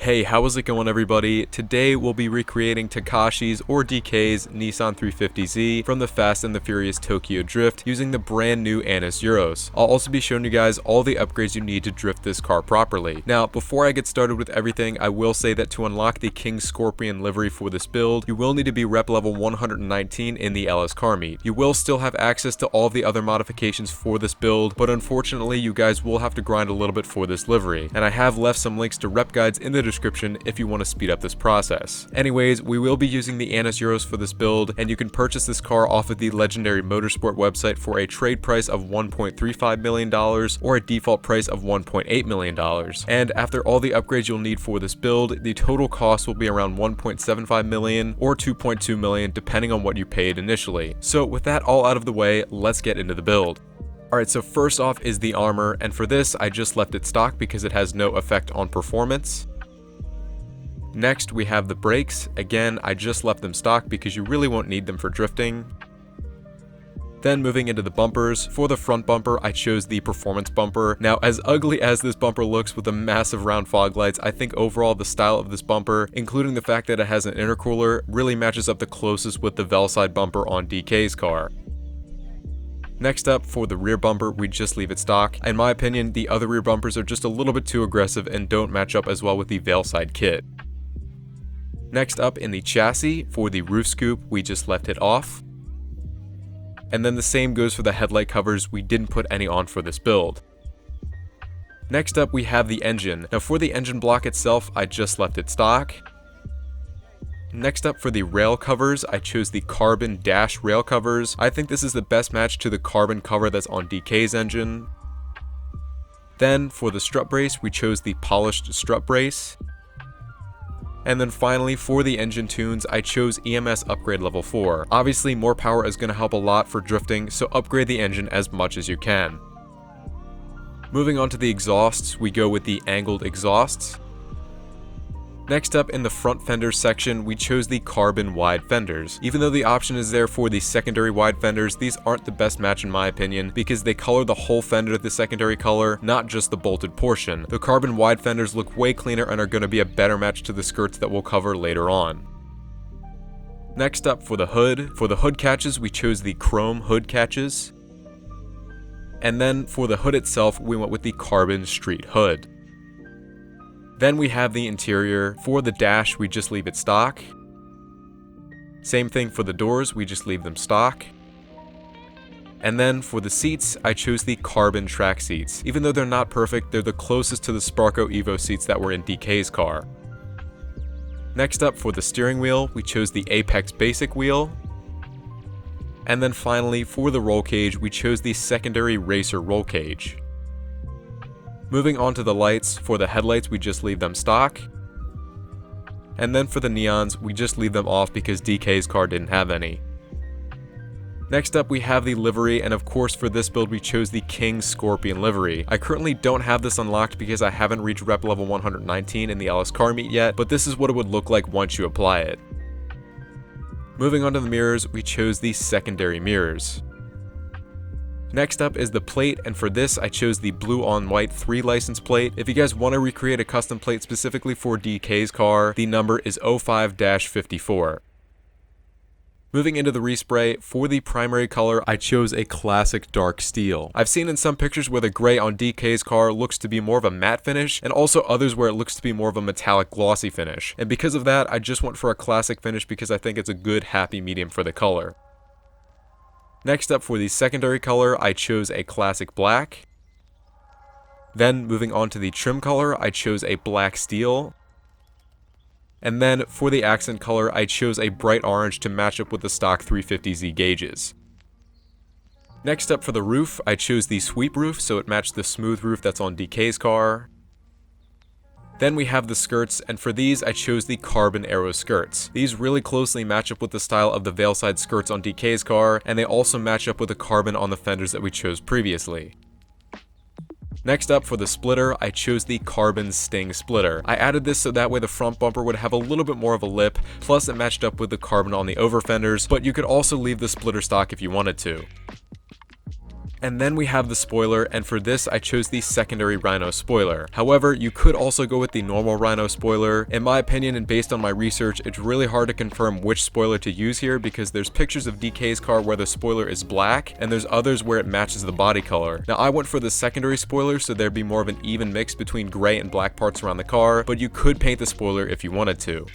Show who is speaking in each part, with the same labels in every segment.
Speaker 1: Hey, how is it going everybody? Today we'll be recreating Takashi's or DK's Nissan 350z from the Fast and the Furious Tokyo Drift using the brand new Annis Euros. I'll also be showing you guys all the upgrades you need to drift this car properly. Now, before I get started with everything, I will say that to unlock the King Scorpion livery for this build, you will need to be rep level 119 in the LS car meet. You will still have access to all of the other modifications for this build, but unfortunately you guys will have to grind a little bit for this livery, and I have left some links to rep guides in the description if you want to speed up this process. Anyways, we will be using the Annis Euros for this build, and you can purchase this car off of the Legendary Motorsport website for a trade price of $1.35 million or a default price of $1.8 million. And after all the upgrades you'll need for this build, the total cost will be around $1.75 million or $2.2 million depending on what you paid initially. So with that all out of the way, let's get into the build. Alright, so first off is the armor, and for this I just left it stock because it has no effect on performance. Next, we have the brakes. Again, I just left them stock because you really won't need them for drifting. Then moving into the bumpers, for the front bumper, I chose the performance bumper. Now, as ugly as this bumper looks with the massive round fog lights, I think overall the style of this bumper, including the fact that it has an intercooler, really matches up the closest with the Velside bumper on DK's car. Next up, for the rear bumper, we just leave it stock. In my opinion, the other rear bumpers are just a little bit too aggressive and don't match up as well with the Velside kit. Next up in the chassis, for the roof scoop, we just left it off. And then the same goes for the headlight covers, we didn't put any on for this build. Next up we have the engine. Now for the engine block itself, I just left it stock. Next up for the rail covers, I chose the carbon dash rail covers. I think this is the best match to the carbon cover that's on DK's engine. Then for the strut brace, we chose the polished strut brace. And then finally, for the engine tunes, I chose EMS upgrade level 4. Obviously, more power is going to help a lot for drifting, so upgrade the engine as much as you can. Moving on to the exhausts, we go with the angled exhausts. Next up in the front fenders section, we chose the carbon wide fenders. Even though the option is there for the secondary wide fenders, these aren't the best match in my opinion because they color the whole fender the secondary color, not just the bolted portion. The carbon wide fenders look way cleaner and are going to be a better match to the skirts that we'll cover later on. Next up for the hood catches, we chose the chrome hood catches. And then for the hood itself, we went with the carbon street hood. Then we have the interior. For the dash, we just leave it stock. Same thing for the doors, we just leave them stock. And then for the seats, I chose the carbon track seats. Even though they're not perfect, they're the closest to the Sparco Evo seats that were in DK's car. Next up for the steering wheel, we chose the Apex Basic wheel. And then finally, for the roll cage, we chose the secondary racer roll cage. Moving on to the lights, for the headlights we just leave them stock. And then for the neons, we just leave them off because DK's car didn't have any. Next up we have the livery, and of course for this build we chose the King Scorpion livery. I currently don't have this unlocked because I haven't reached rep level 119 in the LS car meet yet, but this is what it would look like once you apply it. Moving on to the mirrors, we chose the secondary mirrors. Next up is the plate, and for this I chose the blue on white 3 license plate. If you guys want to recreate a custom plate specifically for DK's car, the number is 05-54. Moving into the respray, for the primary color I chose a classic dark steel. I've seen in some pictures where the gray on DK's car looks to be more of a matte finish, and also others where it looks to be more of a metallic glossy finish. And because of that, I just went for a classic finish because I think it's a good happy medium for the color. Next up for the secondary color, I chose a classic black. Then moving on to the trim color, I chose a black steel. And then for the accent color, I chose a bright orange to match up with the stock 350z gauges. Next up for the roof, I chose the sweep roof so it matched the smooth roof that's on DK's car. Then we have the skirts, and for these I chose the carbon arrow skirts. These really closely match up with the style of the Velside skirts on DK's car, and they also match up with the carbon on the fenders that we chose previously. Next up for the splitter, I chose the carbon sting splitter. I added this so that way the front bumper would have a little bit more of a lip, plus it matched up with the carbon on the over fenders, but you could also leave the splitter stock if you wanted to. And then we have the spoiler, and for this I chose the secondary Rhino spoiler. However, you could also go with the normal Rhino spoiler. In my opinion and based on my research, it's really hard to confirm which spoiler to use here because there's pictures of DK's car where the spoiler is black and there's others where it matches the body color. Now I went for the secondary spoiler so there'd be more of an even mix between gray and black parts around the car, but you could paint the spoiler if you wanted to.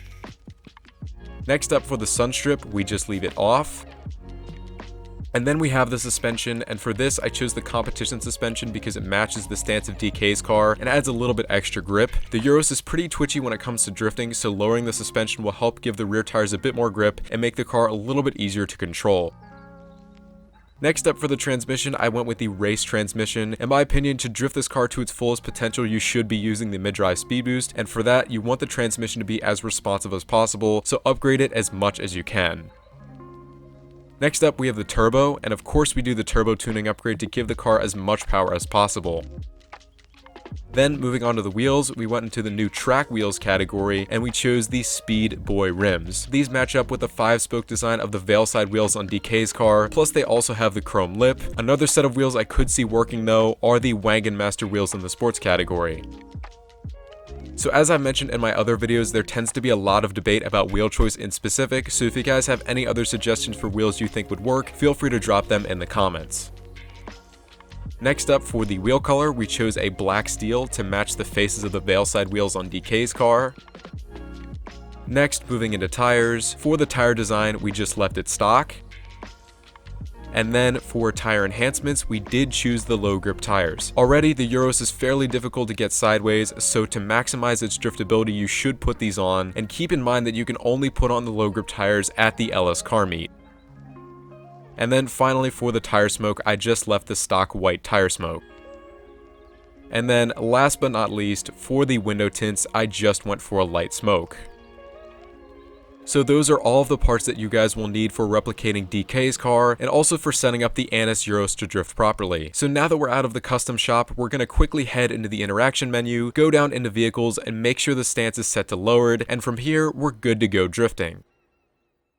Speaker 1: Next up, for the sun strip, we just leave it off. And then we have the suspension, and for this I chose the competition suspension because it matches the stance of DK's car and adds a little bit extra grip. The Euros is pretty twitchy when it comes to drifting, so lowering the suspension will help give the rear tires a bit more grip and make the car a little bit easier to control. Next up, for the transmission, I went with the race transmission. In my opinion, to drift this car to its fullest potential, you should be using the mid-drive speed boost, and for that, you want the transmission to be as responsive as possible, so upgrade it as much as you can. Next up, we have the turbo, and of course we do the turbo tuning upgrade to give the car as much power as possible. Then, moving on to the wheels, we went into the new track wheels category, and we chose the Speed Boy rims. These match up with the 5-spoke design of the Veilside wheels on DK's car, plus they also have the chrome lip. Another set of wheels I could see working though are the Wagon Master wheels in the sports category. So as I mentioned in my other videos, there tends to be a lot of debate about wheel choice in specific, so if you guys have any other suggestions for wheels you think would work, feel free to drop them in the comments. Next up, for the wheel color, we chose a black steel to match the faces of the Veilside wheels on DK's car. Next, moving into tires, for the tire design, we just left it stock. And then for tire enhancements, we did choose the low grip tires. Already, the Euros is fairly difficult to get sideways, so to maximize its driftability, you should put these on, and keep in mind that you can only put on the low grip tires at the LS car meet. And then finally, for the tire smoke, I just left the stock white tire smoke. And then last but not least, for the window tints, I just went for a light smoke. So those are all of the parts that you guys will need for replicating DK's car, and also for setting up the Annis Euros to drift properly. So now that we're out of the custom shop, we're going to quickly head into the interaction menu, go down into vehicles, and make sure the stance is set to lowered, and from here, we're good to go drifting.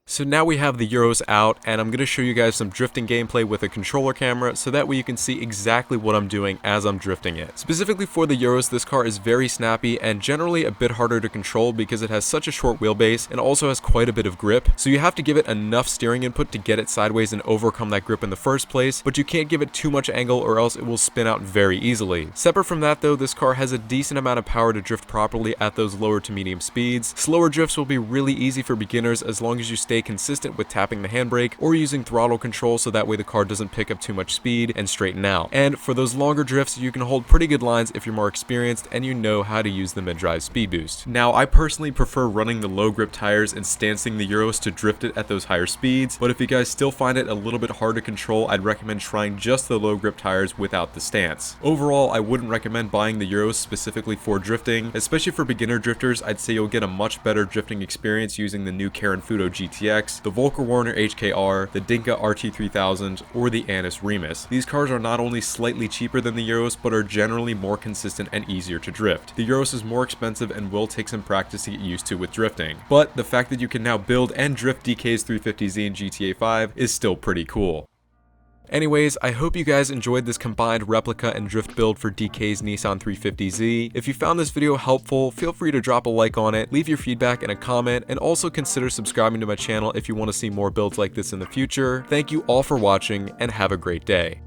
Speaker 1: So now we have the Euros out, and I'm going to show you guys some drifting gameplay with a controller camera so that way you can see exactly what I'm doing as I'm drifting it. Specifically for the Euros, this car is very snappy and generally a bit harder to control because it has such a short wheelbase and also has quite a bit of grip, so you have to give it enough steering input to get it sideways and overcome that grip in the first place, but you can't give it too much angle or else it will spin out very easily. Separate from that though, this car has a decent amount of power to drift properly at those lower to medium speeds. Slower drifts will be really easy for beginners as long as you stay consistent with tapping the handbrake or using throttle control so that way the car doesn't pick up too much speed and straighten out. And for those longer drifts, you can hold pretty good lines if you're more experienced and you know how to use the mid-drive speed boost. Now, I personally prefer running the low grip tires and stancing the Euros to drift it at those higher speeds, but if you guys still find it a little bit hard to control, I'd recommend trying just the low grip tires without the stance. Overall, I wouldn't recommend buying the Euros specifically for drifting, especially for beginner drifters. I'd say you'll get a much better drifting experience using the new Karen Fudo GTX, the Volker Warner HKR, the Dinka RT3000, or the Annis Remus. These cars are not only slightly cheaper than the Euros, but are generally more consistent and easier to drift. The Euros is more expensive and will take some practice to get used to with drifting, but the fact that you can now build and drift DK's 350Z in GTA 5 is still pretty cool. Anyways, I hope you guys enjoyed this combined replica and drift build for DK's Nissan 350Z. If you found this video helpful, feel free to drop a like on it, leave your feedback in a comment, and also consider subscribing to my channel if you want to see more builds like this in the future. Thank you all for watching, and have a great day.